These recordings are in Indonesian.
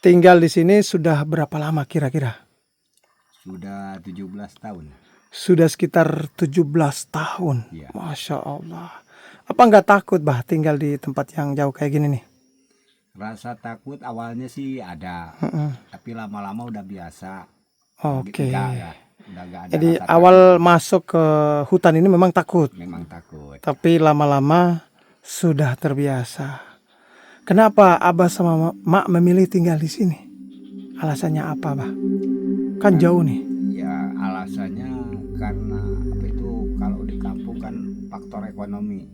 tinggal di sini sudah berapa lama kira-kira? Sudah 17 tahun. Sudah sekitar 17 tahun. Ya. Masya Allah. Apa nggak takut bah tinggal di tempat yang jauh kayak gini nih? Rasa takut awalnya sih ada, tapi lama-lama udah biasa. Oke. Udah nggak ada Jadi rasa awal takut. masuk ke hutan ini memang takut, Memang takut. tapi lama-lama sudah terbiasa. Kenapa Abah sama Mak memilih tinggal di sini? Alasannya apa, Bah? Kan jauh nih. Ya alasannya karena apa itu, kalau di kampung kan faktor ekonomi.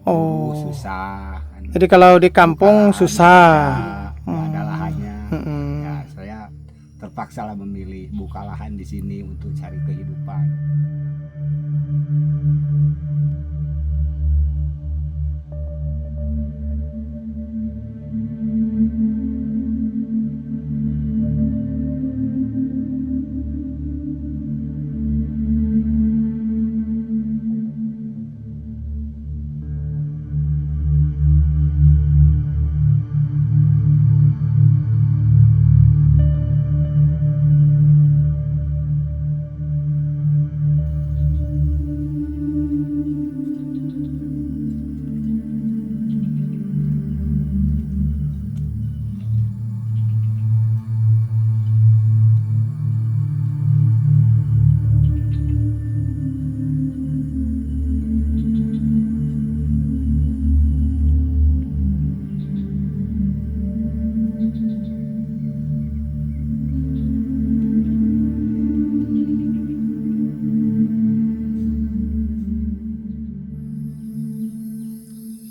Oh, Susah kan. jadi kalau di kampung Lahan susah. nggak ada lahannya. Mm-mm. Ya saya terpaksa lah memilih buka lahan di sini untuk cari kehidupan.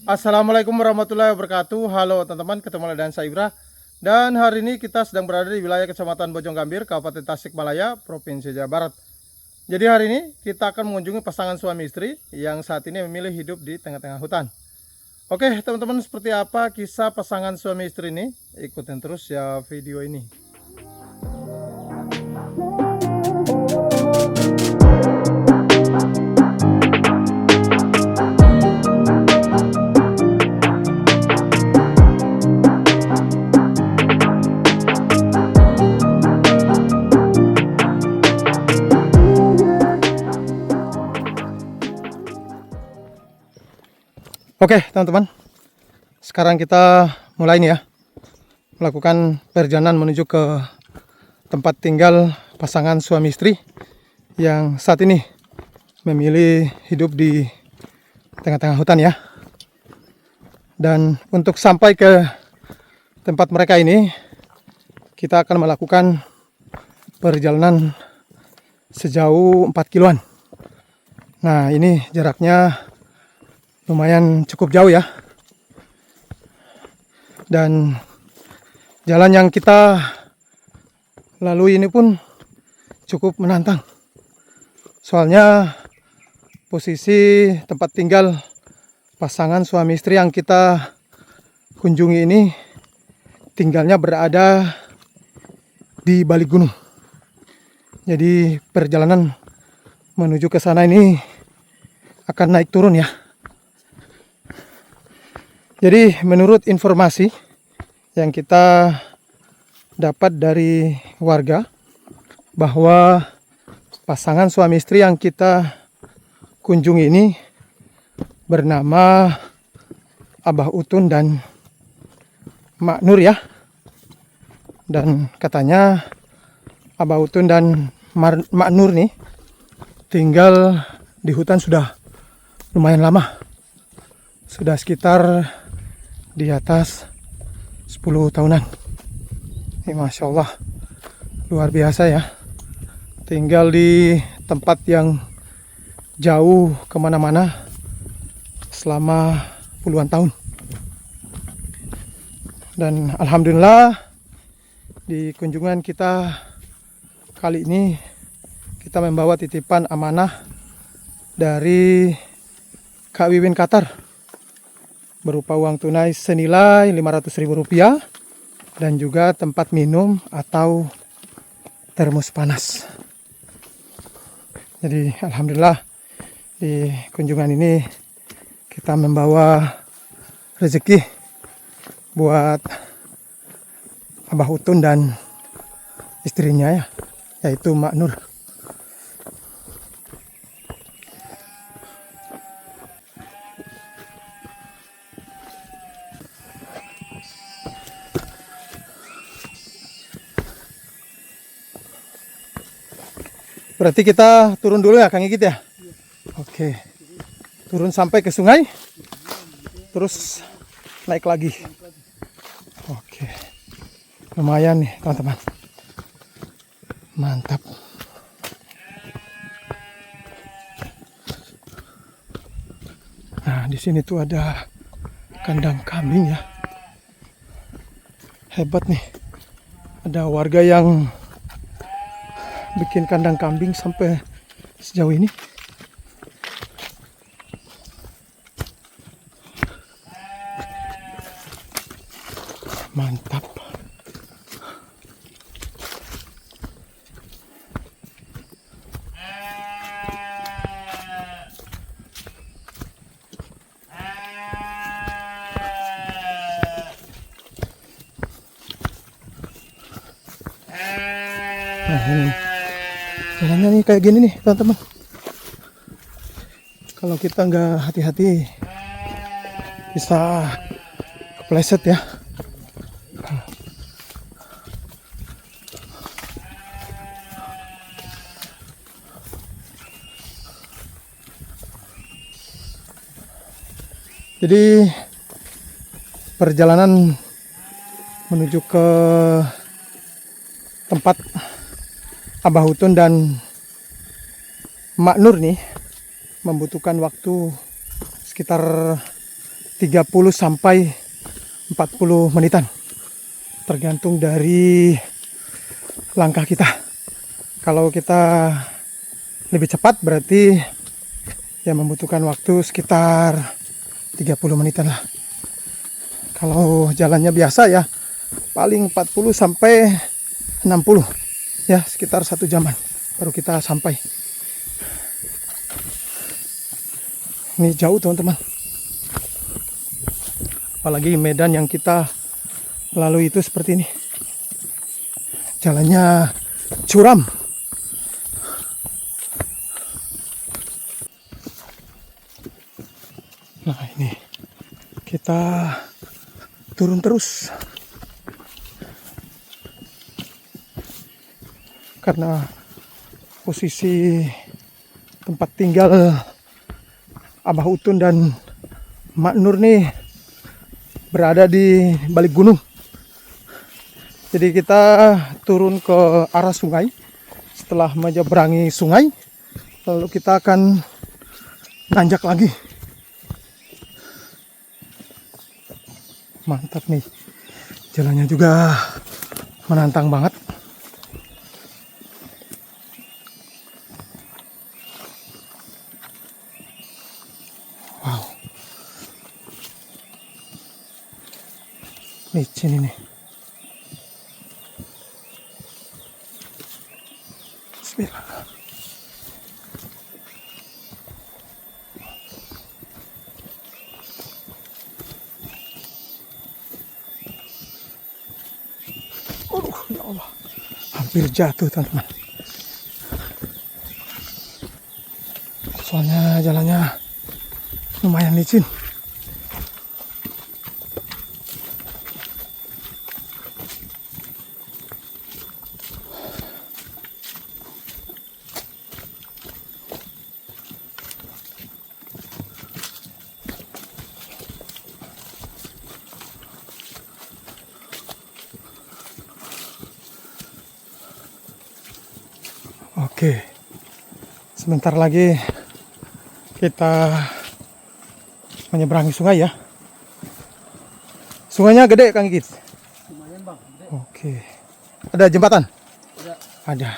Assalamualaikum warahmatullahi wabarakatuh. Halo teman-teman, ketemu lagi dengan saya Ibra. Dan hari ini kita sedang berada di wilayah Kecamatan Bojonggambir, Kabupaten Tasikmalaya, Provinsi Jawa Barat. Jadi hari ini kita akan mengunjungi pasangan suami istri yang saat ini memilih hidup di tengah-tengah hutan. Oke teman-teman, seperti apa kisah pasangan suami istri ini? Ikutin terus ya video ini. Oke teman-teman, sekarang kita mulai nih ya, melakukan perjalanan menuju ke tempat tinggal pasangan suami istri yang saat ini memilih hidup di tengah-tengah hutan ya. Dan untuk sampai ke tempat mereka ini, kita akan melakukan perjalanan sejauh 4 kiloan. Nah ini jaraknya lumayan cukup jauh ya. Dan jalan yang kita lalui ini pun cukup menantang. Soalnya posisi tempat tinggal pasangan suami istri yang kita kunjungi ini tinggalnya berada di balik gunung. Jadi perjalanan menuju ke sana ini akan naik turun ya. Jadi menurut informasi yang kita dapat dari warga, bahwa pasangan suami istri yang kita kunjungi ini bernama Abah Utun dan Mak Nur ya. Dan katanya Abah Utun dan Mak Nur nih tinggal di hutan sudah lumayan lama. Sudah sekitar di atas 10 tahunan. Ini Masya Allah, luar biasa ya. Tinggal di tempat yang jauh kemana-mana selama puluhan tahun. Dan Alhamdulillah di kunjungan kita kali ini kita membawa titipan amanah dari Kak Wiwin Qatar berupa uang tunai senilai Rp500.000 dan juga tempat minum atau termos panas. Jadi Alhamdulillah di kunjungan ini kita membawa rezeki buat Abah Utun dan istrinya ya, yaitu Mak Nur. Berarti kita turun dulu ya Kang Igit ya? Oke. Turun sampai ke sungai. Terus naik lagi. Oke. Lumayan nih teman-teman. Mantap. Nah, di sini tuh ada kandang kambing ya. Hebat nih. Ada warga yang bikin kandang kambing sampai sejauh ini. Mantap. Nah, ini jalannya nih kayak gini nih teman-teman. Kalau kita nggak hati-hati bisa kepleset ya. Jadi perjalanan menuju ke tempat Abah Utun dan Mak Nur nih membutuhkan waktu sekitar 30 sampai 40 menitan. Tergantung dari langkah kita. Kalau kita lebih cepat berarti ya membutuhkan waktu sekitar 30 menitan lah. Kalau jalannya biasa ya paling 40 sampai 60 ya, sekitar 1 jaman baru kita sampai. Ini jauh teman-teman, apalagi medan yang kita lalui itu seperti ini, jalannya curam. Nah, ini kita turun terus karena posisi tempat tinggal Abah Utun dan Mak Nur nih berada di balik gunung. Jadi kita turun ke arah sungai. Setelah menyeberangi sungai, lalu kita akan nanjak lagi. Mantap nih, jalannya juga menantang banget. Wow, licin ini. Bismillah. Ya Allah, hampir jatuh teman-teman. Soalnya jalannya lumayan licin. Oke, sebentar lagi kita menyeberangi sungai ya. Sungainya gede Kang Igit? Lumayan bang, gede. Oke, ada jembatan? Ada. Ada.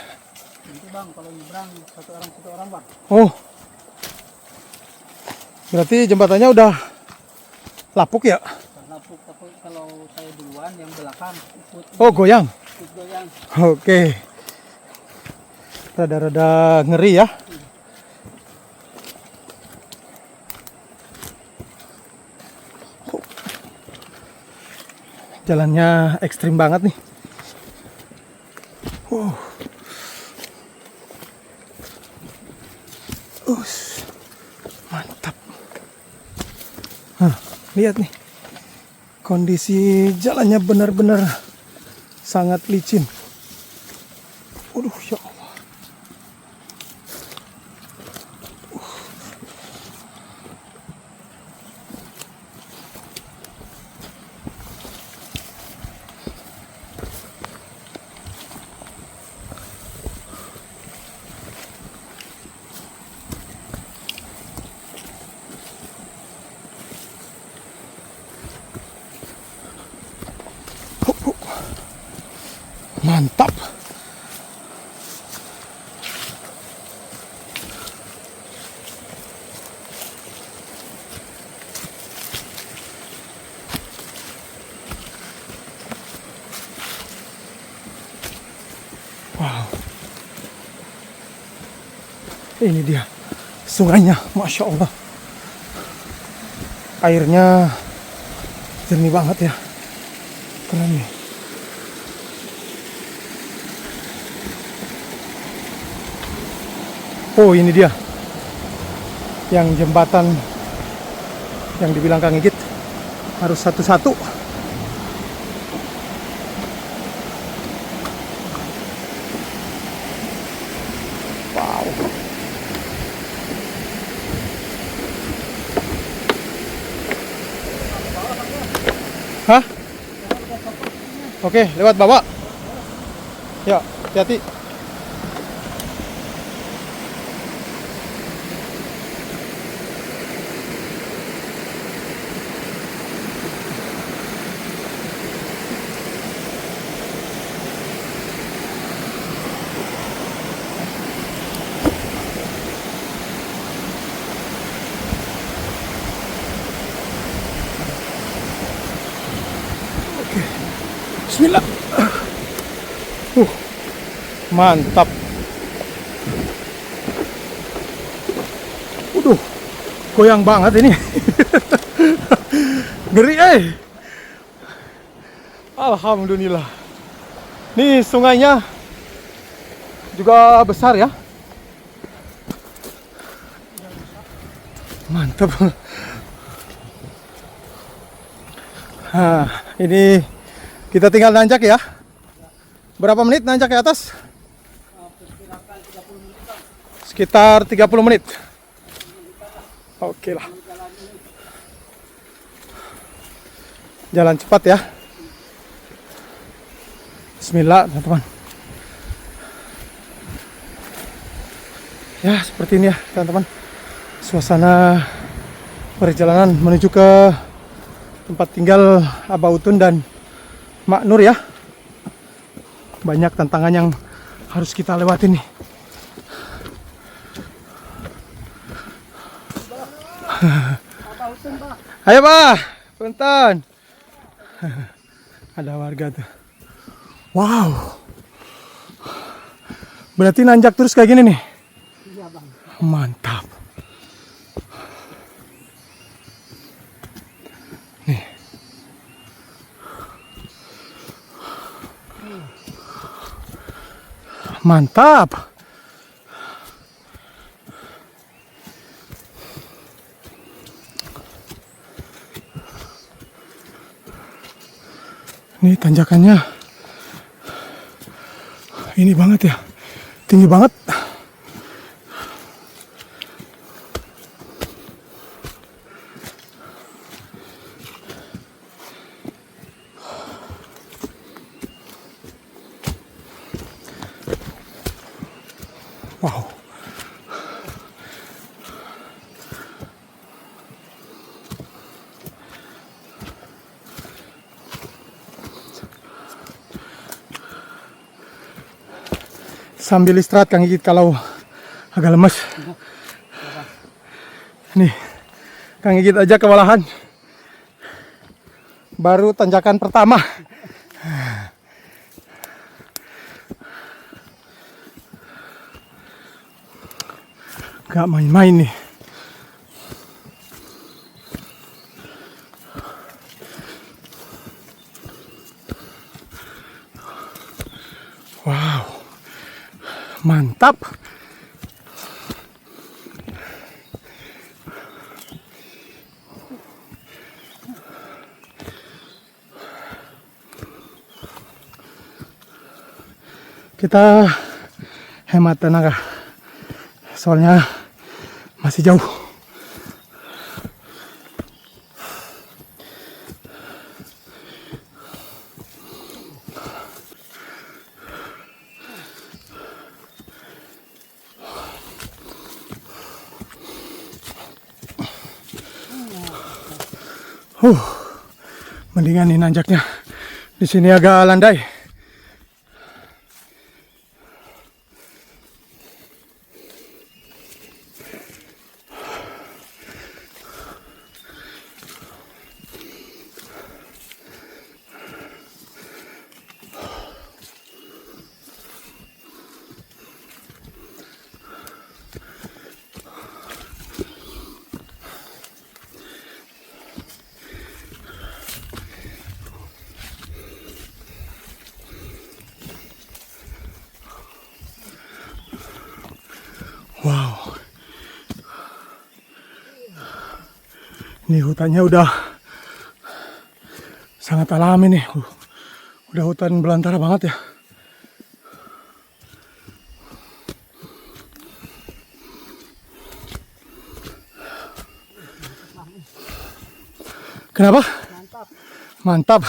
Nanti bang, kalau nyebrang satu orang bang. Oh, berarti jembatannya udah lapuk ya? Karena tapi kalau saya duluan yang belakang ikut. Oh, goyang. Ikut goyang. Oke. Rada-rada ngeri ya. Jalannya ekstrim banget nih. Wow. Mantap. Lihat nih. Kondisi jalannya benar-benar sangat licin. Waduh, ya Allah. Mantap. Wow. Ini dia sungainya, Masya Allah. Airnya jernih banget ya. Keren nih. Oh, ini dia yang jembatan yang dibilang Kang Igit harus satu-satu. Wow. Hah? Oke, lewat bawah. Ya, hati-hati. Bismillah. Mantap. Waduh, goyang banget ini. Ngeri Alhamdulillah. Nih sungainya juga besar ya. Mantap. Nah, ini kita tinggal nanjak ya. Berapa menit nanjak ke atas? Sekitar 30 menit. Oke lah. Jalan cepat ya. Bismillah, teman-teman. Ya, seperti ini ya, teman-teman. Suasana perjalanan menuju ke tempat tinggal Abah Utun dan Mak Nur ya. Banyak tantangan yang harus kita lewatin nih. Ayo Pak, punten. Ada warga tuh. Wow. Berarti nanjak terus kayak gini nih. Iya bang. Mantap. Nih. Mantap. Ini tanjakannya ini banget ya, tinggi banget. Wow. Sambil istirahat Kang Igit kalau agak lemes. Nih, Kang Igit aja kewalahan. Baru tanjakan pertama. Gak main-main nih. Wow. Mantap. Kita hemat tenaga. Soalnya masih jauh. Mendingan nih nanjaknya. Di sini agak landai. Wow, ini hutannya udah sangat alami nih. Udah hutan belantara banget ya. Kenapa? Mantap.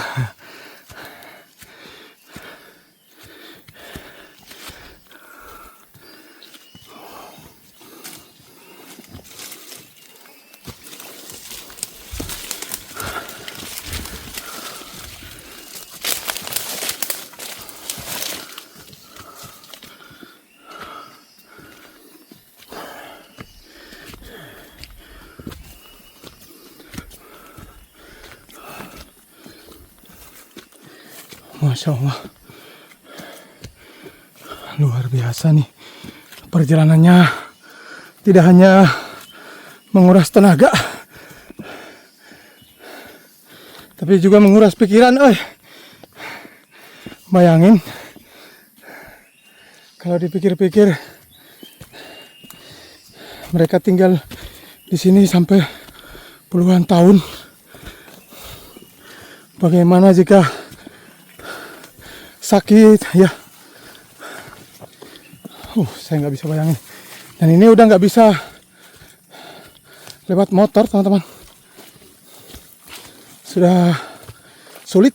Masya Allah, luar biasa nih perjalanannya. Tidak hanya menguras tenaga, tapi juga menguras pikiran. Bayangin kalau dipikir-pikir, mereka tinggal di sini sampai puluhan tahun. Bagaimana jika sakit ya? Saya nggak bisa bayangin. Dan ini udah nggak bisa lewat motor, teman-teman. Sudah sulit.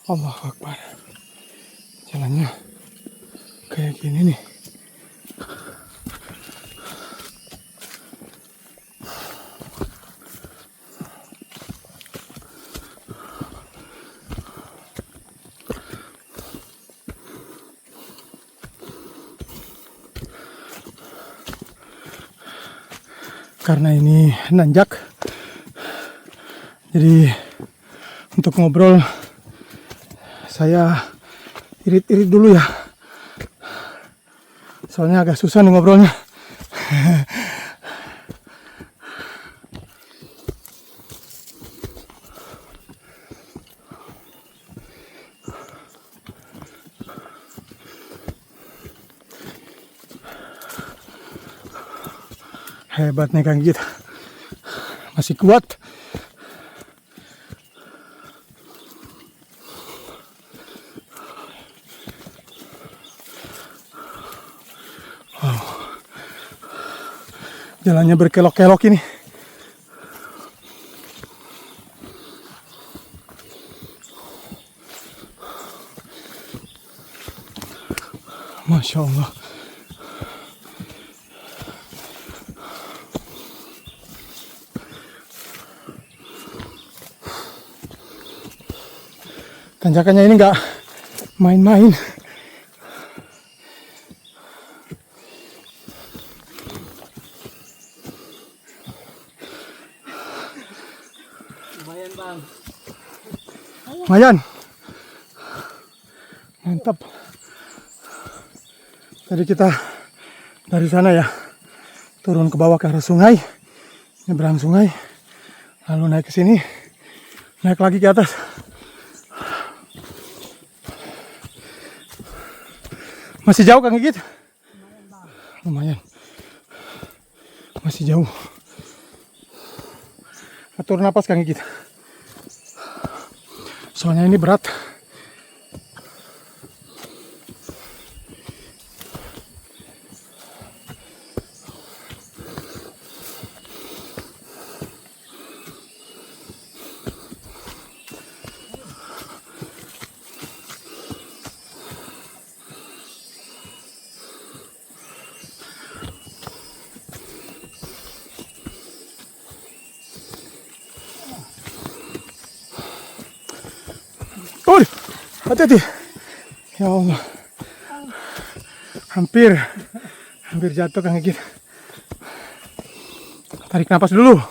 Allahu Akbar. Jalannya kayak gini nih. Karena ini nanjak, jadi untuk ngobrol saya irit-irit dulu ya, soalnya agak susah nih ngobrolnya. Hebat nih Kang Git, masih kuat. Jalannya berkelok-kelok ini. Masya Allah. Tanjakannya ini nggak main-main. Lumayan bang. Lumayan. Mantap. Tadi kita dari sana ya, turun ke bawah ke arah sungai, nyebrang sungai, lalu naik ke sini, naik lagi ke atas. Masih jauh Kang Gigit? Lumayan. Masih jauh. Atur napas Kang Gigit. Soalnya ini berat. Oh, hati-hati. Ya Allah. Hampir jatuh Kang Gigit. Tarik napas dulu.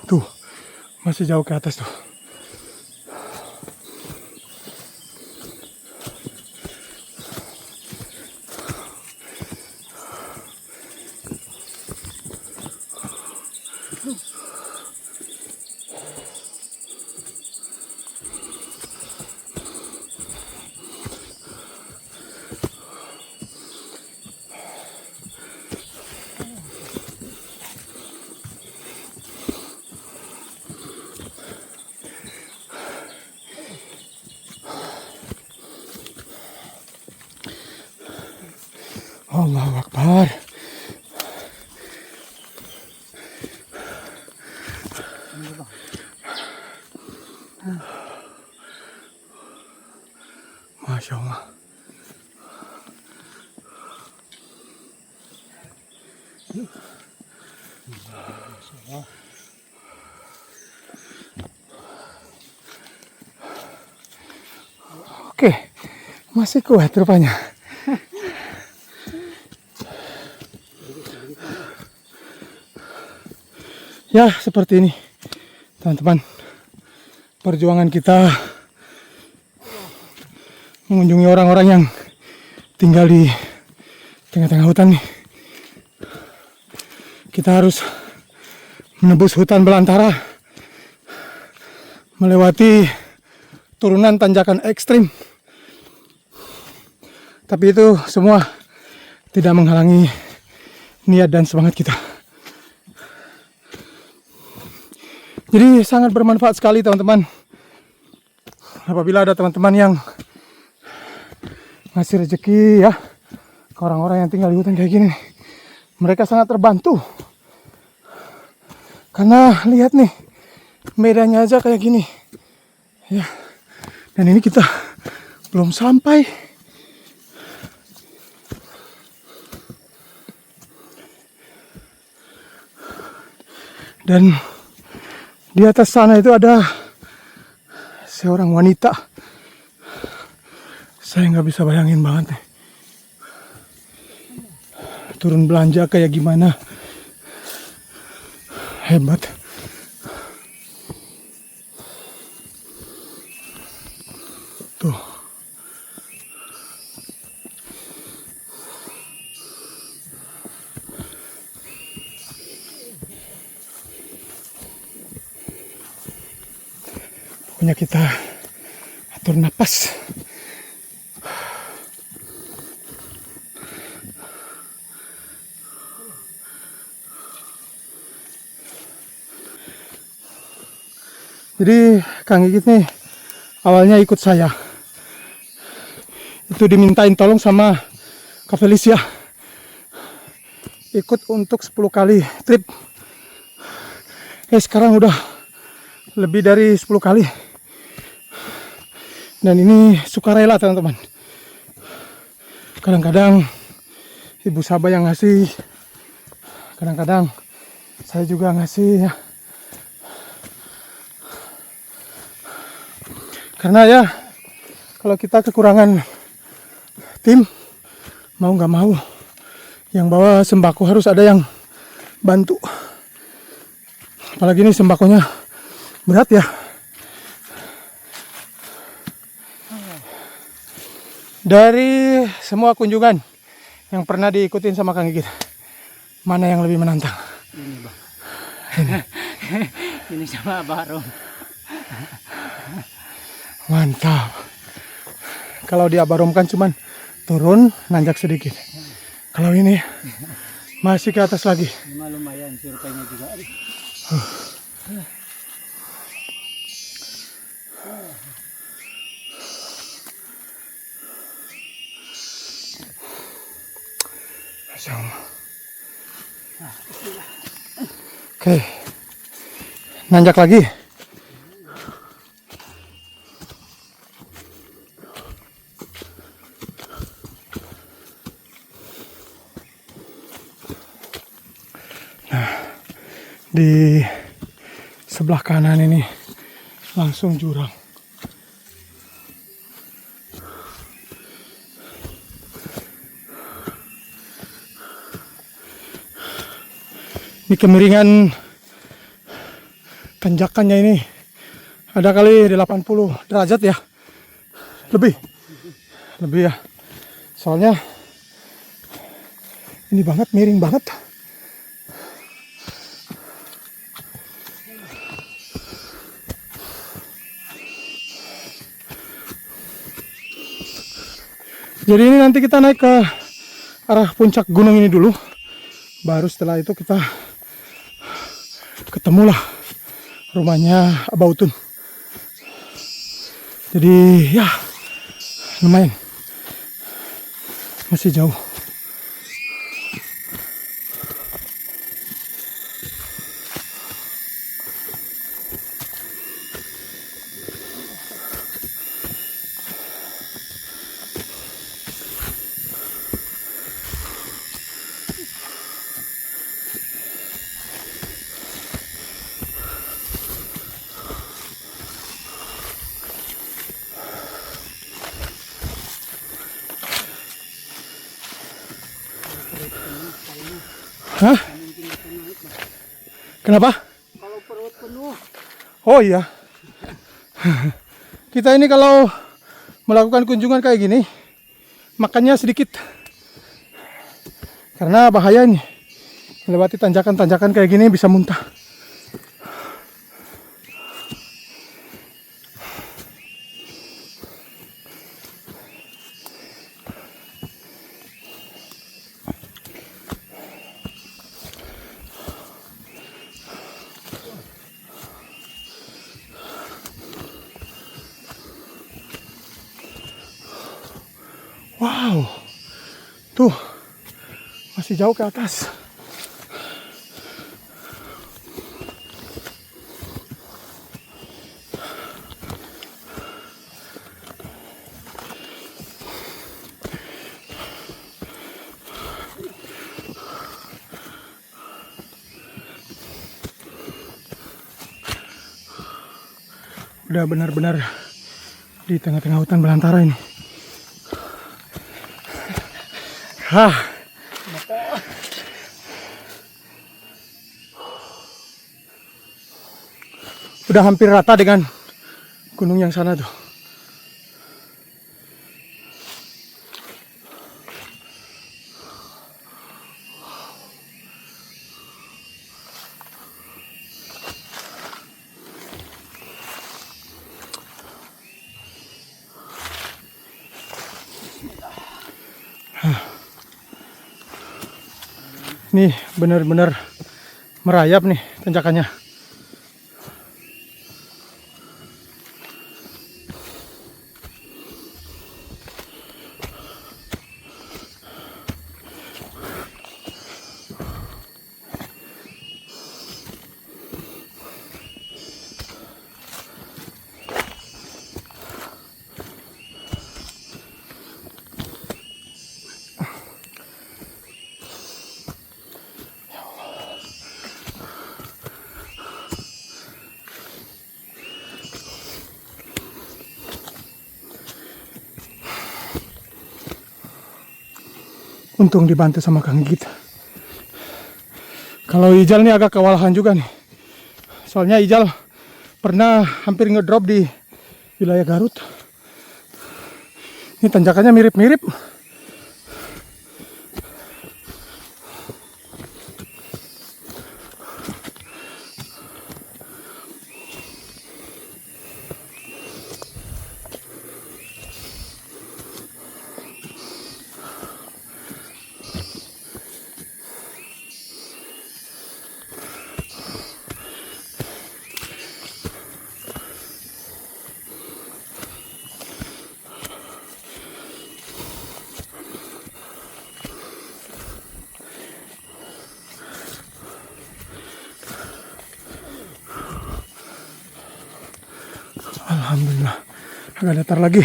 Tuh, masih jauh ke atas tuh. Allahu Akbar. Masya Allah. Oke, masih kuat rupanya. Ya, seperti ini, teman-teman. Perjuangan kita mengunjungi orang-orang yang tinggal di tengah-tengah hutan nih. Kita harus menembus hutan belantara, melewati turunan tanjakan ekstrim. Tapi itu semua tidak menghalangi niat dan semangat kita. Jadi sangat bermanfaat sekali teman-teman. Apabila ada teman-teman yang ngasih rezeki ya ke orang-orang yang tinggal di hutan kayak gini, mereka sangat terbantu. Karena lihat nih, medannya aja kayak gini. Ya. Dan ini kita belum sampai. Dan di atas sana itu ada seorang wanita. Saya nggak bisa bayangin banget nih. Turun belanja kayak gimana. Hebat. Tuh. Pokoknya kita atur napas. Jadi Kang Gigit nih awalnya ikut saya. Itu dimintain tolong sama Kak Felicia. Ikut untuk 10 kali trip. Sekarang udah lebih dari 10 kali. Dan ini sukarela teman-teman. Kadang-kadang Ibu Sabah yang ngasih. Kadang-kadang saya juga ngasih ya. Karena ya, kalau kita kekurangan tim, mau nggak mau, yang bawa sembako harus ada yang bantu. Apalagi ini sembakonya berat ya. Dari semua kunjungan yang pernah diikutin sama Kang Gigit, mana yang lebih menantang? Ini bang. Ini sama Barom. Mantap. Kalau di Abarom kan cuman turun, nanjak sedikit. Kalau ini masih ke atas lagi. Ini mah lumayan surveinya juga. Masya Allah. Oke, nanjak lagi. Nah, di sebelah kanan ini langsung jurang. Ini kemiringan tanjakannya ini ada kali 80 derajat ya. Lebih ya. Soalnya ini banget, miring banget. Jadi ini nanti kita naik ke arah puncak gunung ini dulu. Baru setelah itu kita ketemulah rumahnya Abautun. Jadi ya lumayan, masih jauh. Hah? Kenapa? Kalau perut penuh. Oh iya. Kita ini kalau melakukan kunjungan kayak gini, makannya sedikit. Karena bahaya ini. Melewati tanjakan-tanjakan kayak gini bisa muntah. Wow, tuh masih jauh ke atas. Udah benar-benar di tengah-tengah hutan belantara ini. Hah. Udah hampir rata dengan gunung yang sana tuh. Nih benar-benar merayap nih tanjakannya. Untung dibantu sama Kang Gigit. Kalau Ijal nih agak kewalahan juga nih. Soalnya Ijal pernah hampir ngedrop di wilayah Garut. Ini tanjakannya mirip-mirip. Alhamdulillah, agak datar lagi.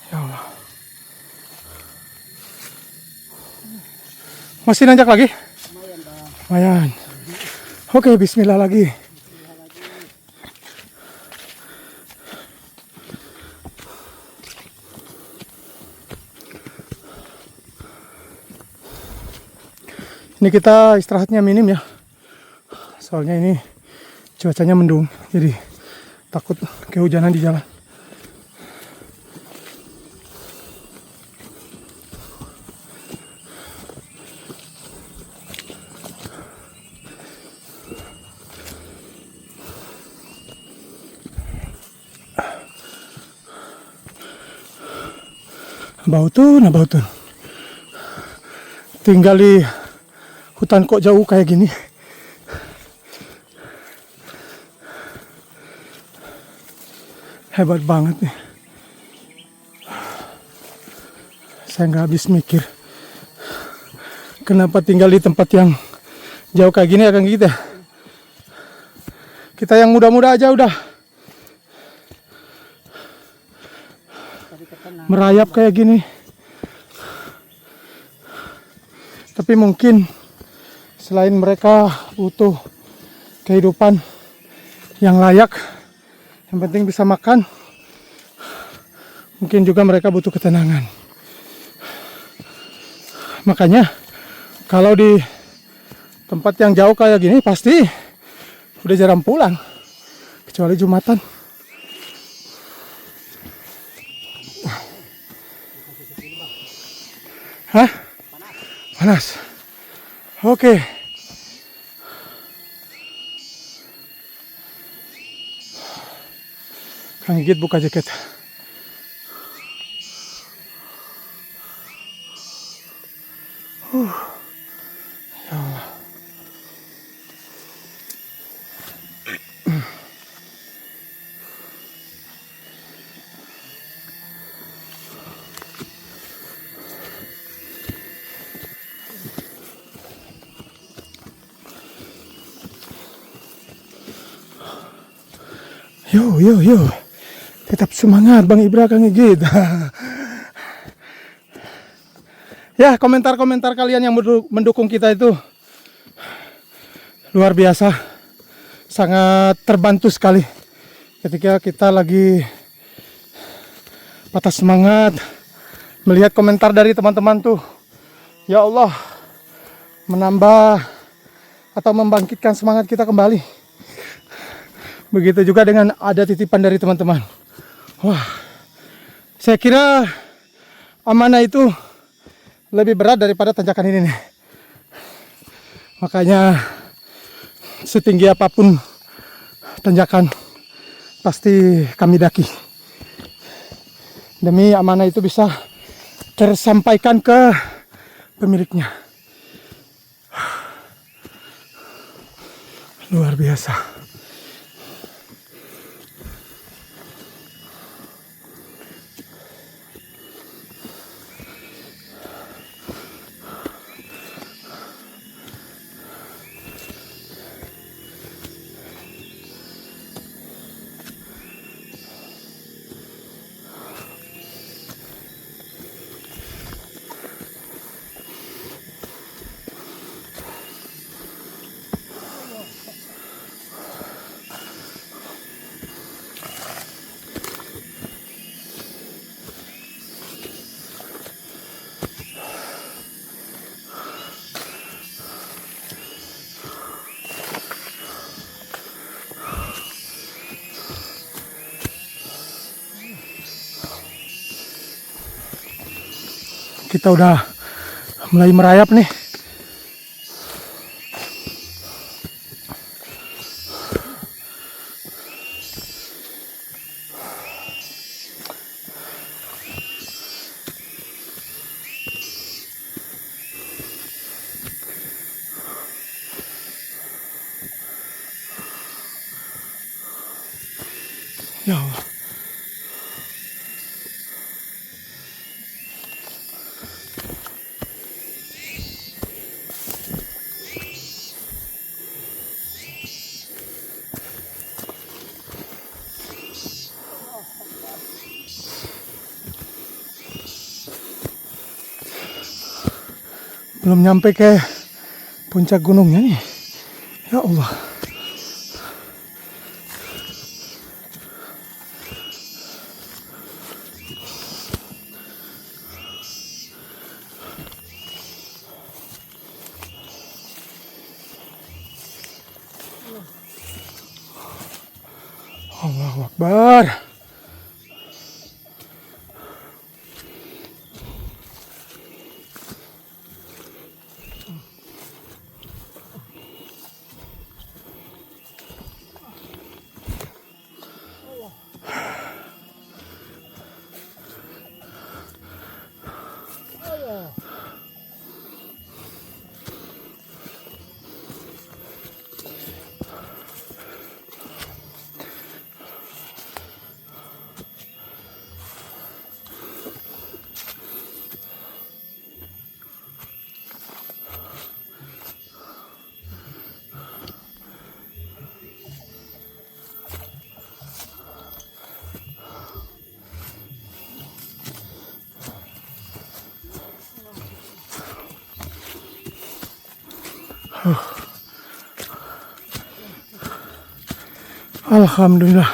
Ya Allah. Masih nanjak lagi? Lumayan. Oke, bismillah lagi. Ini kita istirahatnya minim ya. Soalnya ini cuacanya mendung, jadi takut kehujanan di jalan. Bautun. Tinggal di hutan kok jauh kayak gini. Hebat banget nih. Saya nggak habis mikir. Kenapa tinggal di tempat yang jauh kayak gini akan kita? Kita yang muda-muda aja udah merayap kayak gini. Tapi mungkin selain mereka butuh kehidupan yang layak, yang penting bisa makan, mungkin juga mereka butuh ketenangan. Makanya kalau di tempat yang jauh kayak gini pasti udah jarang pulang, kecuali Jumatan. Hah? Panas. Oke. Kang Gigit buka jaket. Ya Allah. Yo. Tetap semangat Bang Ibra, Kang Gigit. Ya, komentar-komentar kalian yang mendukung kita itu luar biasa. Sangat terbantu sekali ketika kita lagi patah semangat melihat komentar dari teman-teman tuh. Ya Allah, menambah atau membangkitkan semangat kita kembali. Begitu juga dengan ada titipan dari teman-teman. Wah, saya kira amanah itu lebih berat daripada tanjakan ini nih. Makanya setinggi apapun tanjakan pasti kami daki. Demi amanah itu bisa tersampaikan ke pemiliknya. Luar biasa. kita udah mulai merayap nih. Ya Allah. Belum nyampe ke puncak gunungnya nih. Ya Allah. Allahu Akbar. Alhamdulillah.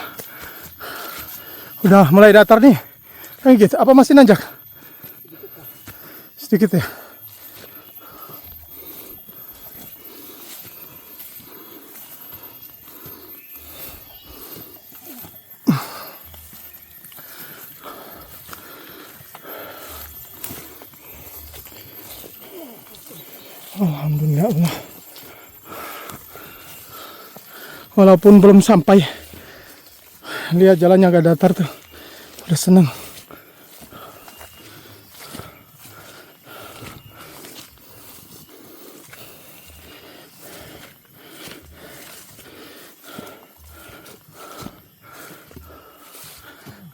Udah mulai datar nih. Gitu. Apa masih nanjak? Sedikit ya. Alhamdulillah Allah. Walaupun belum sampai, lihat jalannya agak datar tuh, udah seneng.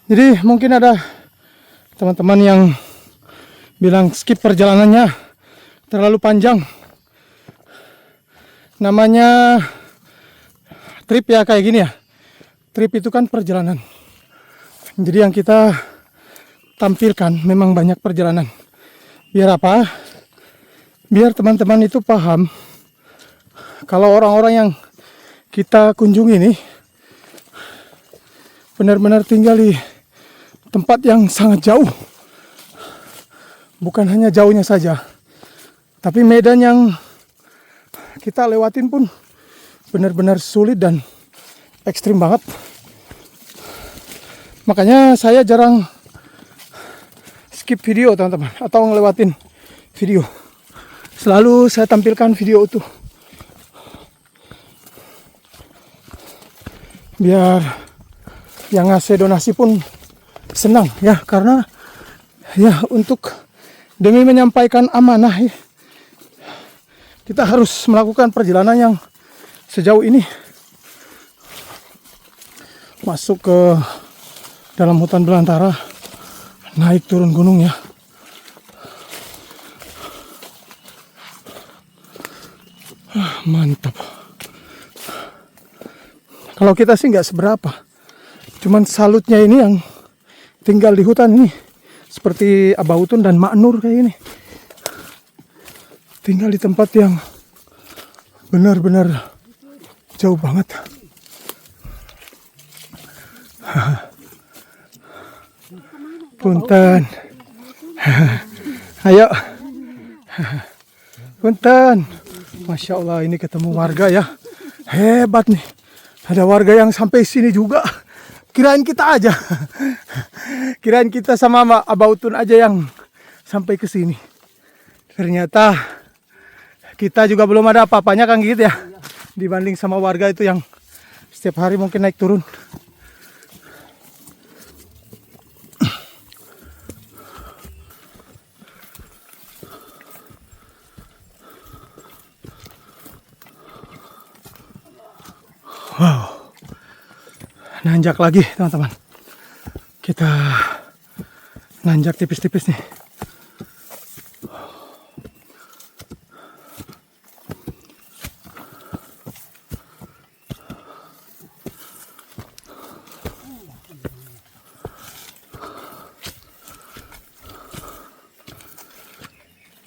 Jadi mungkin ada teman-teman yang bilang skip perjalanannya terlalu panjang. Namanya trip ya, kayak gini ya. Trip itu kan perjalanan. Jadi yang kita tampilkan memang banyak perjalanan. Biar apa? Biar teman-teman itu paham kalau orang-orang yang kita kunjungi ini benar-benar tinggal di tempat yang sangat jauh. Bukan hanya jauhnya saja, tapi medan yang kita lewatin pun benar-benar sulit dan ekstrim banget. Makanya saya jarang skip video teman-teman, atau ngelewatin video. Selalu saya tampilkan video utuh, biar yang ngasih donasi pun senang ya, karena ya untuk demi menyampaikan amanah ya, kita harus melakukan perjalanan yang sejauh ini, masuk ke dalam hutan belantara, naik turun gunung ya. Mantap. Kalau kita sih nggak seberapa, cuman salutnya ini yang tinggal di hutan ini, seperti Abautun dan Maknur kayak ini, tinggal di tempat yang benar-benar jauh banget. Punten. Ayo. Punten. Masya Allah, ini ketemu warga ya. Hebat nih. Ada warga yang sampai sini juga. Kirain kita aja. Kirain kita sama Abautun aja yang sampai ke sini. Ternyata kita juga belum ada apa-apanya Kang Gigit ya. Dibanding sama warga itu yang setiap hari mungkin naik turun. Wow, nanjak lagi teman-teman. Kita nanjak tipis-tipis nih.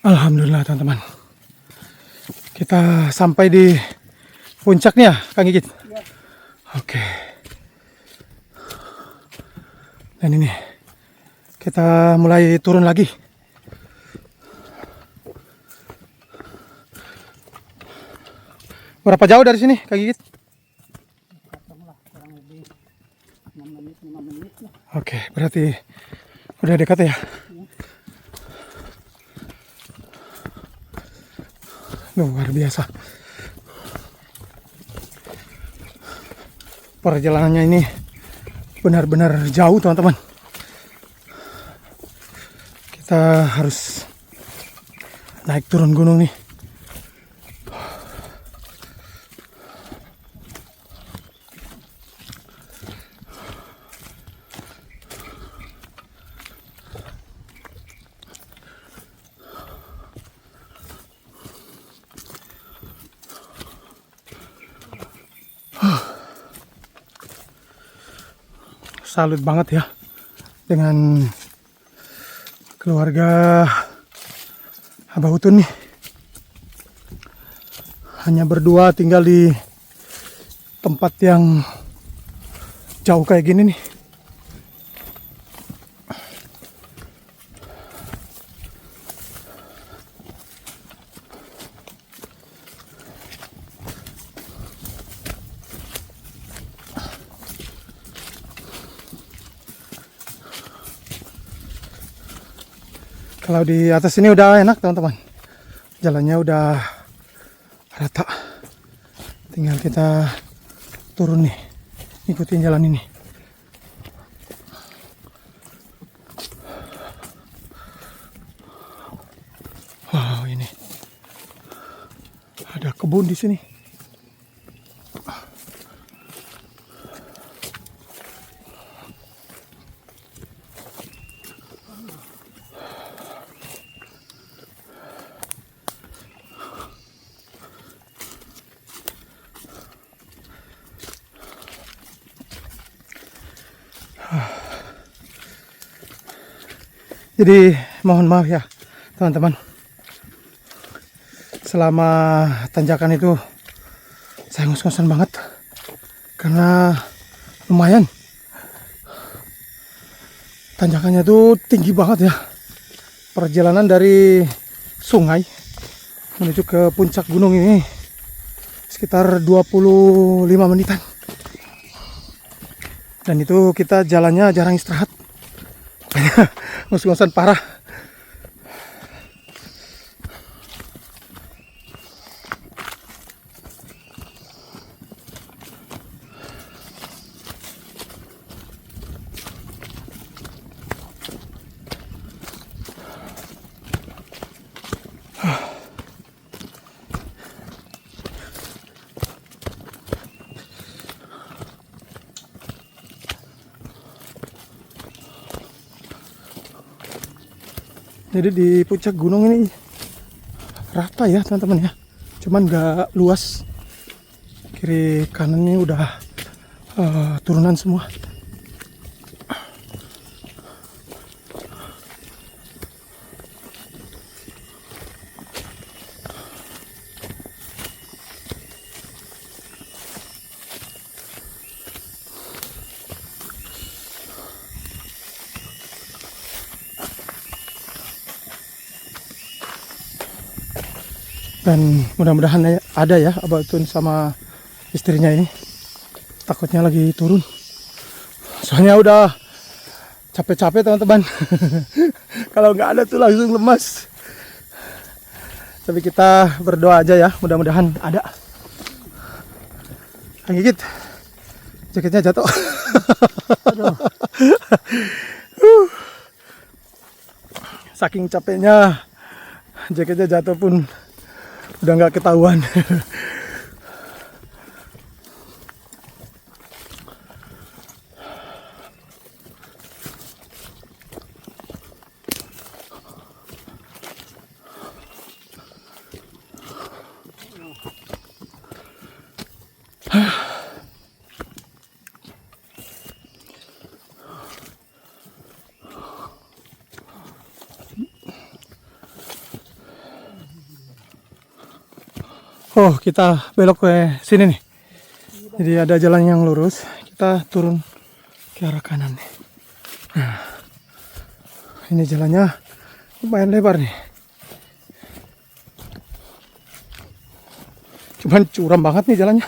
Alhamdulillah teman-teman. Kita sampai di puncaknya Kang Gigit. Oke. Dan ini kita mulai turun lagi. Berapa jauh dari sini Kang Gigit? Kurang lebih 6 menit, 5 menit lah. Oke, berarti udah dekat ya. Luar biasa. Perjalanannya ini benar-benar jauh teman-teman. Kita harus naik turun gunung nih. Salut banget ya dengan keluarga Abah Utun nih. Hanya berdua tinggal di tempat yang jauh kayak gini nih. Kalau di atas ini udah enak teman-teman. Jalannya udah rata. Tinggal kita turun nih. Ikutin jalan ini. Wow, ini ada kebun di sini. Jadi mohon maaf ya teman-teman, selama tanjakan itu saya ngos-ngosan banget karena lumayan tanjakannya tuh tinggi banget ya. Perjalanan dari sungai menuju ke puncak gunung ini sekitar 25 menitan, dan itu kita jalannya jarang istirahat. Ngos-ngosan parah. Jadi di puncak gunung ini rata ya teman-teman ya, cuman nggak luas. Kiri kanannya udah turunan semua. Dan mudah-mudahan ada ya Abah Utun sama istrinya ini. Takutnya lagi turun. Soalnya udah capek-capek teman-teman. Kalau nggak ada tuh langsung lemas. Tapi kita berdoa aja ya, mudah-mudahan ada. Kang Gigit, jaketnya jatuh. Aduh. Saking capeknya, jaketnya jatuh pun udah nggak ketahuan. Oh, kita belok ke sini nih. Jadi ada jalan yang lurus. Kita turun ke arah kanan nih. Nah, ini jalannya lumayan lebar nih. Cuman curam banget nih jalannya.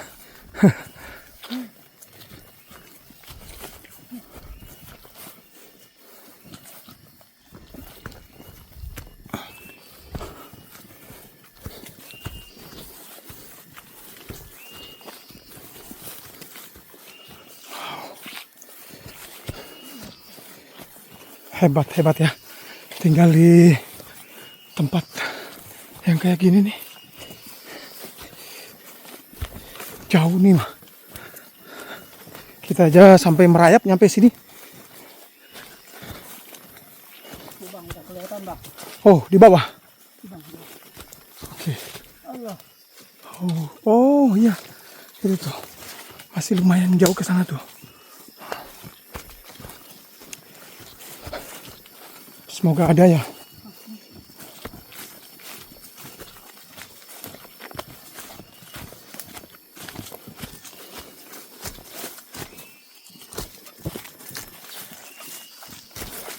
Hebat ya, tinggal di tempat yang kayak gini nih. Jauh nih mah. Kita aja sampai merayap nyampe sini. Bang, udah kelihatan bang. Oh, di bawah. Bang, Oke. Allah. Oh iya, itu tuh masih lumayan jauh ke sana tuh. Semoga ada ya.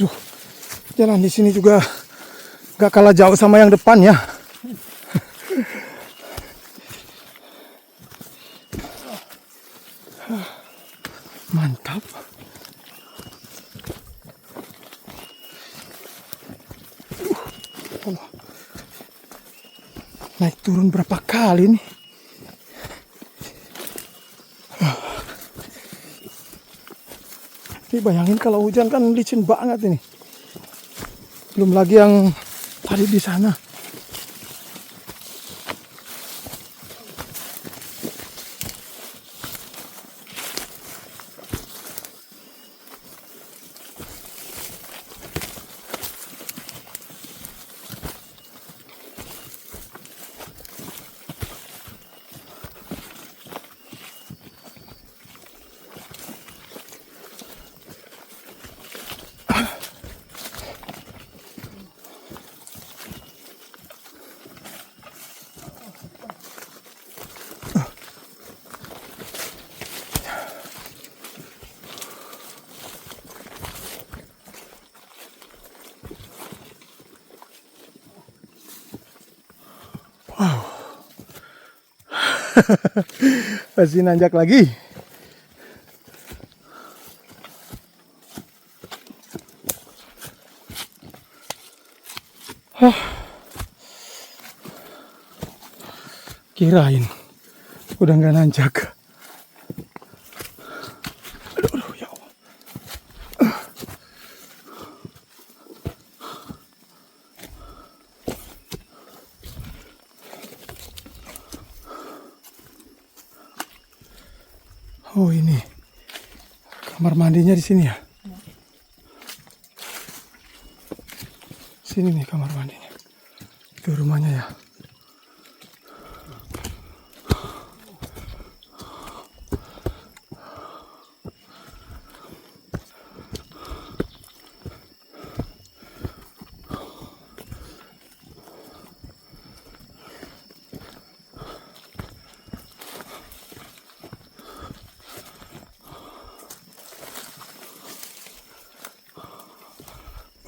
Duh, jalan di sini juga gak kalah jauh sama yang depan ya. Mantap. Naik turun berapa kali nih? Ini bayangin kalau hujan kan licin banget ini. Belum lagi yang tadi di sana. Masih nanjak lagi. Kirain udah nggak nanjak. Aduh, ya Allah. Oh ini kamar mandinya di sini ya. Sini nih kamar mandinya. Itu rumahnya ya.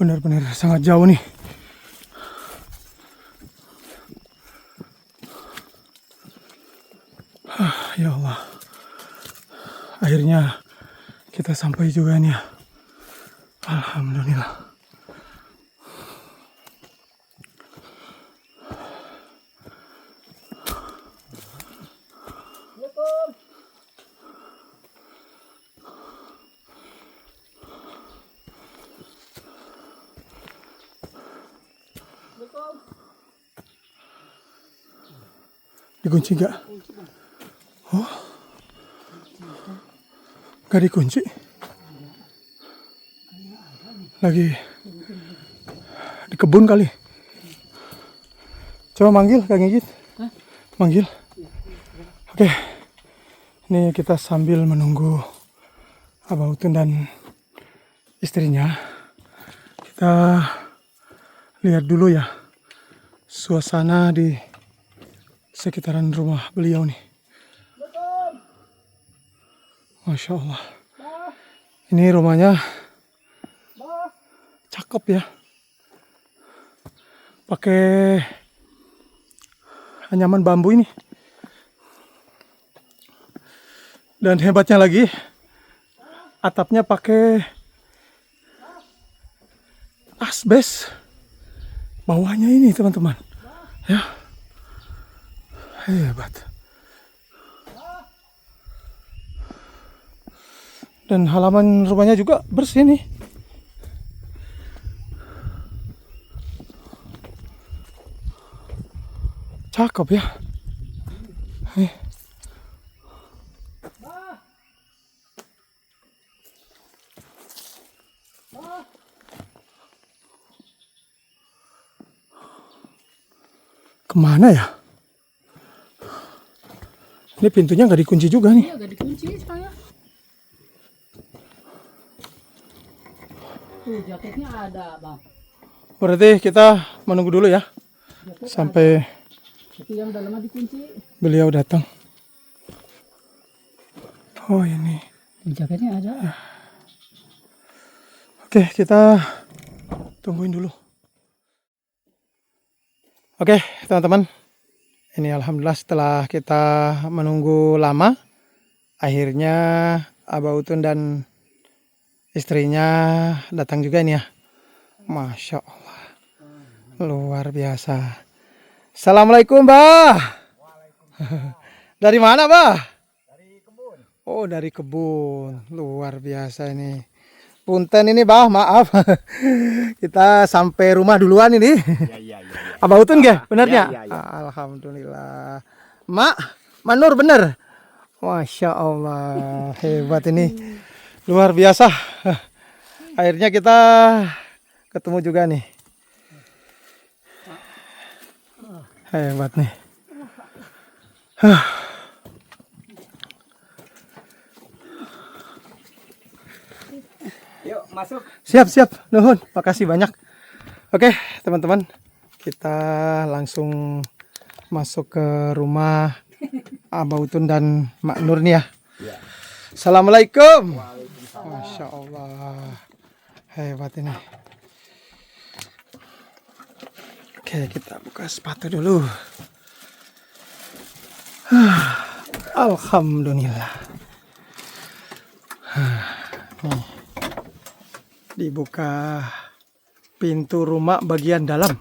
Benar-benar sangat jauh nih. Ya Allah. Akhirnya kita sampai juga nih ya. Alhamdulillah. Dikunci gak? Oh, gak dikunci. Lagi di kebun kali. Coba manggil Kang Igit. Manggil. Oke. Ini kita sambil menunggu Abah Utun dan istrinya. Kita lihat dulu ya suasana di sekitaran rumah beliau nih. Masya Allah. Ini rumahnya cakep ya. Pakai anyaman bambu ini. Dan hebatnya lagi, atapnya pakai asbes. Bawahnya ini teman-teman. Ya. Hebat. Dan halaman rumahnya juga bersih nih. Cakep ya. Kemana ya? Ini pintunya nggak dikunci juga nih. Iya, gak dikunci saya. Tuh, jaketnya ada, Bang. Berarti kita menunggu dulu ya. Sampai Tapi yang dalamnya dikunci. beliau datang. Oh ini. Jaketnya ada. Oke, kita tungguin dulu. Oke, teman-teman. Ini alhamdulillah setelah kita menunggu lama, akhirnya Abah Utun dan istrinya datang juga nih ya. Masya Allah. Luar biasa. Assalamualaikum, Bah. Dari mana, Bah? Dari kebun. Oh, dari kebun. Luar biasa ini. Punten ini, Bah, maaf. Kita sampai rumah duluan ini. Iya. Abah Utun gak? Benernya? Iya. Alhamdulillah. Mak, Manur bener. Masya Allah, hebat ini. Luar biasa. Akhirnya kita ketemu juga nih. Hebat nih. Yuk masuk. Siap. Nuhun, makasih banyak. Oke, teman-teman. Kita langsung masuk ke rumah Abah Utun dan Mak Nur nih ya. Ya. Assalamualaikum. Masya Allah. Hebat ini. Oke, kita buka sepatu dulu. Alhamdulillah. Nih. Dibuka pintu rumah bagian dalam.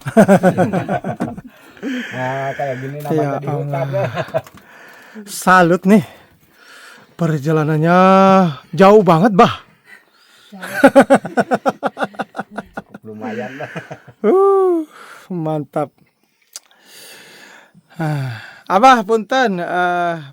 Nah, kayak gini Ya namanya di hutan. Allah. Salut nih. Perjalanannya jauh banget, Bah. Lumayan lah. Mantap. Abah punten,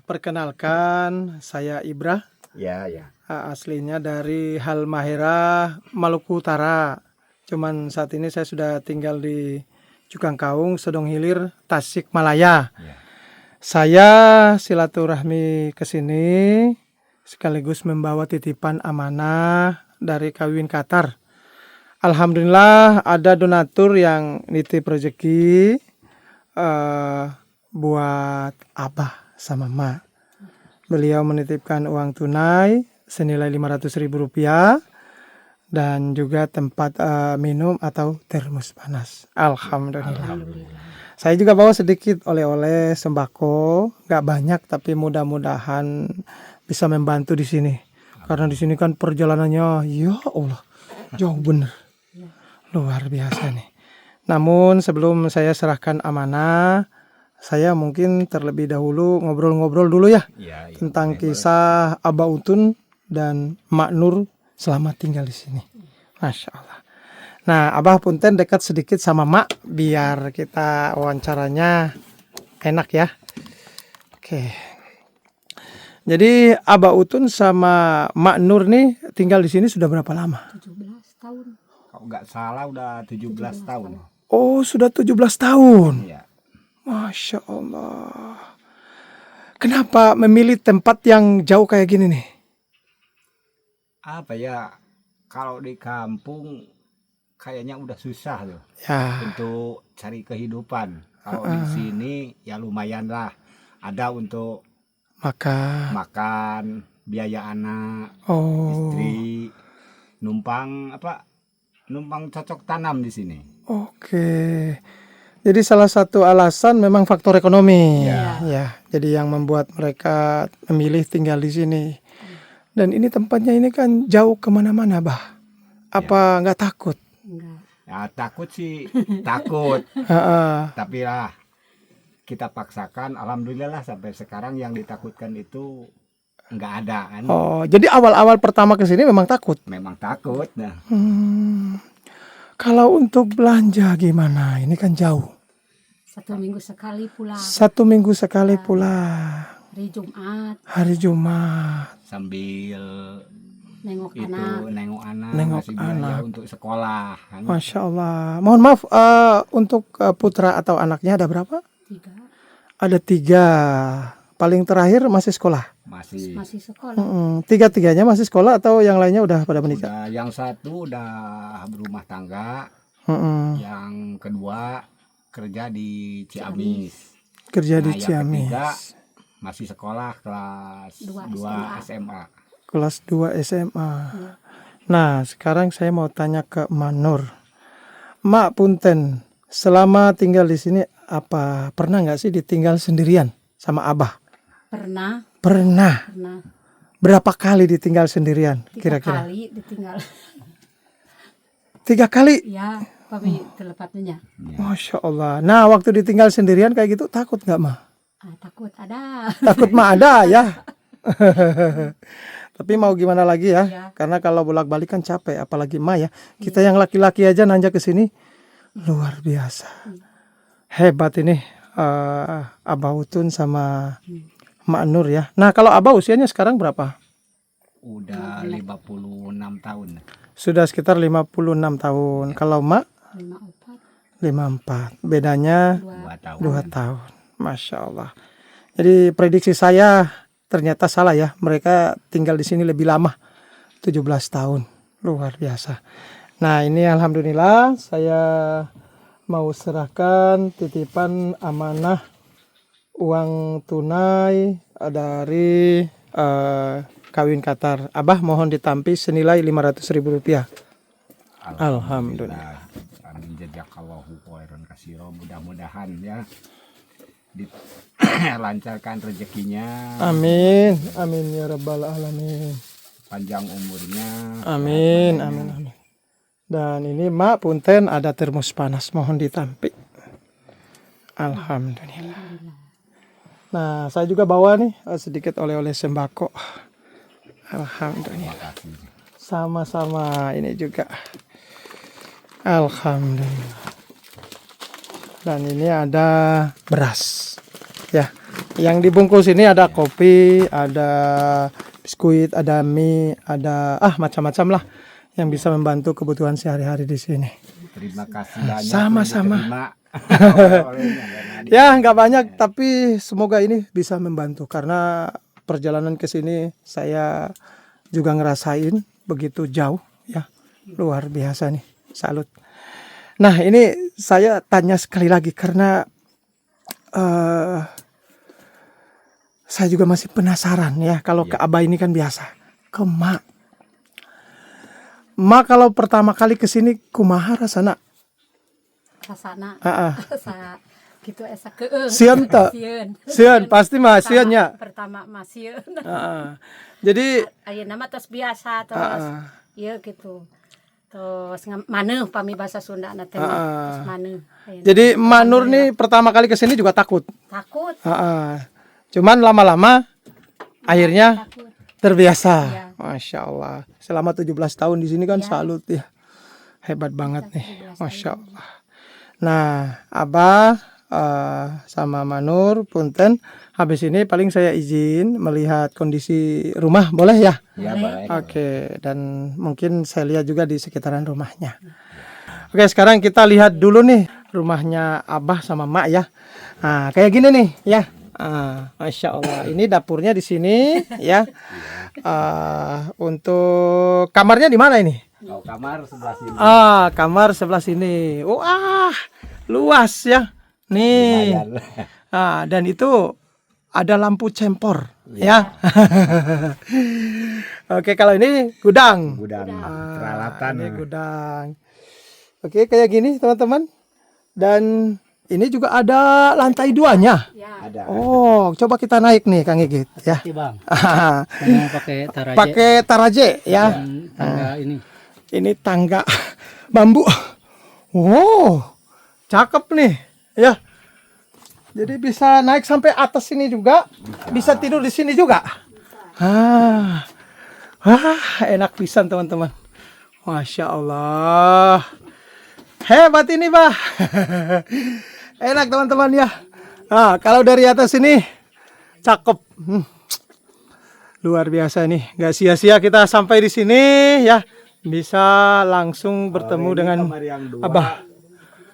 perkenalkan saya Ibra. Ya. Aslinya dari Halmahera, Maluku Utara. Cuman saat ini saya sudah tinggal di Cukangkaung, Sodong Hilir, Tasikmalaya. Ya. Saya silaturahmi ke sini sekaligus membawa titipan amanah dari Kawin Qatar. Alhamdulillah ada donatur yang nitip rezeki buat Abah sama Ma. Beliau menitipkan uang tunai senilai Rp500.000 dan juga tempat minum atau termos panas. Alhamdulillah. Saya juga bawa sedikit oleh-oleh sembako, nggak banyak tapi mudah-mudahan bisa membantu di sini. Karena di sini kan perjalanannya, ya Allah, jauh bener, luar biasa nih. Namun sebelum saya serahkan amanah, saya mungkin terlebih dahulu ngobrol-ngobrol dulu ya Ya. tentang kisah Abah Utun dan Mak Nur selama tinggal di sini. Masya Allah. Nah, Abah punten dekat sedikit sama Mak biar kita wawancaranya enak ya. Oke. Jadi Abah Utun sama Mak Nur nih tinggal di sini sudah berapa lama? 17 tahun. Kalau nggak salah udah 17 tahun. Oh, sudah 17 tahun. Iya. Masya Allah. Kenapa memilih tempat yang jauh kayak gini nih? Apa ya? Kalau di kampung kayaknya udah susah loh Ya, untuk cari kehidupan. Kalau di sini ya lumayan lah. Ada untuk maka makan, biaya anak, oh, istri, numpang cocok tanam di sini. oke. Jadi salah satu alasan memang faktor ekonomi. Ya. Ya, jadi yang membuat mereka memilih tinggal di sini. Dan ini tempatnya ini kan jauh kemana-mana, Bah. Apa nggak takut? Enggak. Ya takut sih, takut. Ha-ha. Tapi lah kita paksakan, alhamdulillah lah sampai sekarang yang ditakutkan itu nggak ada kan. Oh, jadi awal-awal pertama ke sini memang takut. Memang takut. Nah, Kalau untuk belanja gimana? Ini kan jauh. 1 minggu sekali pulang. 1 minggu sekali pulang. Hari Jumat Hari Jumat. sambil nengok itu anak. nengok anak, Nengok ngasih biaya anak. untuk sekolah. Kan. Masya Allah. Mohon maaf, untuk putra atau anaknya ada berapa? 3 Ada 3. Paling terakhir masih sekolah. masih sekolah. 3-tiganya masih sekolah atau yang lainnya udah pada menikah? Udah, yang satu udah berumah tangga, Mm-mm. yang kedua kerja di Ciamis. Kerja di Nah, yang Ciamis. ketiga masih sekolah kelas 2 SMA. Kelas 2 SMA. Nah, sekarang saya mau tanya ke Manur. Mak Punten, selama tinggal di sini apa pernah nggak sih ditinggal sendirian sama Abah? Pernah Pernah. Berapa kali ditinggal sendirian 3 kira-kira? kali ditinggal. 3 kali. Ya, kami telepatnya. Masya Allah. Nah, waktu ditinggal sendirian kayak gitu takut nggak mah? Takut ada. Takut mah ada ya. Tapi mau gimana lagi ya? Iya. Karena kalau bolak-balik kan capek, apalagi mah ya. Kita yang laki-laki aja nanjak ke sini luar biasa. Hebat ini Abah Utun sama Mak Nur ya. Nah, kalau Abah usianya sekarang berapa? Udah 56 tahun. Sudah sekitar 56 tahun. Kalau Mak 54 54. Bedanya 2 tahun. 2 tahun. Masya Allah. Jadi prediksi saya ternyata salah ya. Mereka tinggal di sini lebih lama. 17 tahun. Luar biasa. Nah, ini alhamdulillah saya mau serahkan titipan amanah uang tunai dari kawin Qatar. Abah mohon ditampi senilai Rp500.000. Alhamdulillah. Amin jazakallahu khairan katsira. Mudah-mudahan ya dilancarkan rezekinya, Amin. Amin ya rabbal alamin. panjang umurnya. Amin, amin, amin. Dan ini Mak Punten ada termos panas, mohon ditampi. Alhamdulillah. Nah, saya juga bawa nih sedikit oleh-oleh sembako. Alhamdulillah. Sama-sama ini juga. Alhamdulillah. Dan ini ada beras. Ya, yang dibungkus ini ada kopi, ada biskuit, ada mie, ada macam-macam lah yang bisa membantu kebutuhan sehari-hari di sini. Terima kasih banyak. Sama-sama. Diterima. Ya, nggak banyak, tapi semoga ini bisa membantu karena perjalanan ke sini saya juga ngerasain begitu jauh ya. Luar biasa nih. Salut. Nah, ini saya tanya sekali lagi karena saya juga masih penasaran ya. Kalau ke Abah ini kan biasa. Ke Mak. Mak kalau pertama kali ke sini kumaha rasana? Rasana. Sa gitu esa keung. Sieun teu? Sieun pasti mah sieun nya. Pertama mah sieun. Jadi Ayeuna mah tos biasa tos. Ieu gitu. Tos maneuh pami bahasa Sunda na teh tos maneuh. jadi Manur nih pertama kali ke sini juga takut. Takut. Cuman lama-lama akhirnya Takut. terbiasa. Iya. Masya Allah. Selama 17 tahun di sini kan Iya. salut ya. Hebat banget nih. 17 Masya Allah. Nah, Abah sama Manur, punten. Habis ini paling saya izin melihat kondisi rumah, boleh ya? Ya, baik. Oke, dan mungkin saya lihat juga di sekitaran rumahnya. Oke, sekarang kita lihat dulu nih rumahnya Abah sama Mak ya. Nah, kayak gini nih ya. Masya Allah, ini dapurnya di sini ya. Untuk kamarnya di mana ini? Oh, kamar sebelah sini. Kamar sebelah sini. Wah, luas ya. Nih. Lumayan. Dan itu ada lampu cempor ya. Oke, kalau ini gudang. Gudang peralatan. Ini gudang. Oke, kayak gini teman-teman. Dan ini juga ada lantai 2-nya. Ada. Oh, coba kita naik nih Kang Igit ya. Bang, mau pakai taraje. Pakai taraje ya. Dan tangga ini. Ini tangga bambu. Wow, cakep nih ya. Jadi bisa naik sampai atas sini juga, bisa tidur di sini juga. Enak pisan teman-teman. Masya Allah, hebat ini Bah. Enak teman-teman ya. Kalau dari atas ini cakep. Luar biasa nih, nggak sia-sia kita sampai di sini ya. Bisa langsung bertemu dengan Kamar yang 2, Abah.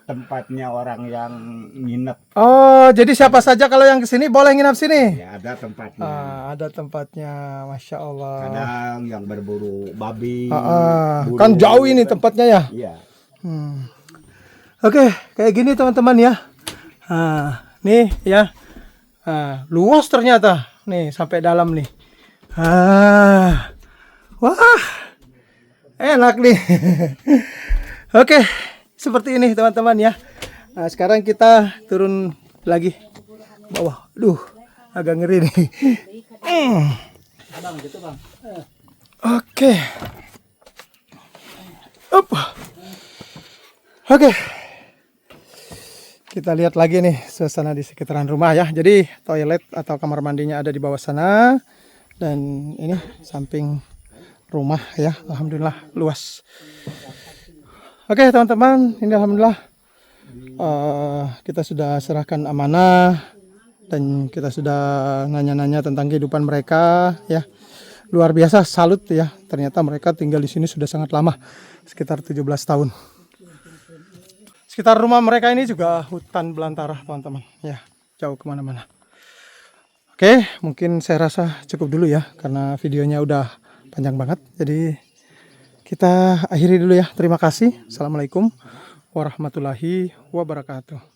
tempatnya orang yang nginep. Oh, jadi siapa saja kalau yang kesini boleh nginap sini? Ya, ada tempatnya. Ada tempatnya, Masya Allah. Kadang yang berburu babi. buru- Kan jauh ini tempatnya ya. Iya. Oke, kayak gini teman-teman ya. Nih ya. Luas ternyata. Nih sampai dalam nih. Wah, enak nih. Oke, seperti ini teman-teman ya. Sekarang kita turun lagi ke bawah. Duh, agak ngeri nih. Bang, gitu bang. Oke. Up. Oke. Kita lihat lagi nih suasana di sekitaran rumah ya. Jadi toilet atau kamar mandinya ada di bawah sana. Dan ini samping rumah ya. Alhamdulillah luas. Oke teman-teman, ini alhamdulillah kita sudah serahkan amanah. Dan kita sudah nanya-nanya tentang kehidupan mereka ya. Luar biasa, salut ya. Ternyata mereka tinggal di sini sudah sangat lama, sekitar 17 tahun. Sekitar rumah mereka ini juga hutan belantara, teman-teman. Ya, jauh kemana-mana. Oke, mungkin saya rasa cukup dulu ya, karena videonya udah panjang banget. Jadi kita akhiri dulu ya. Terima kasih. Assalamualaikum warahmatullahi wabarakatuh.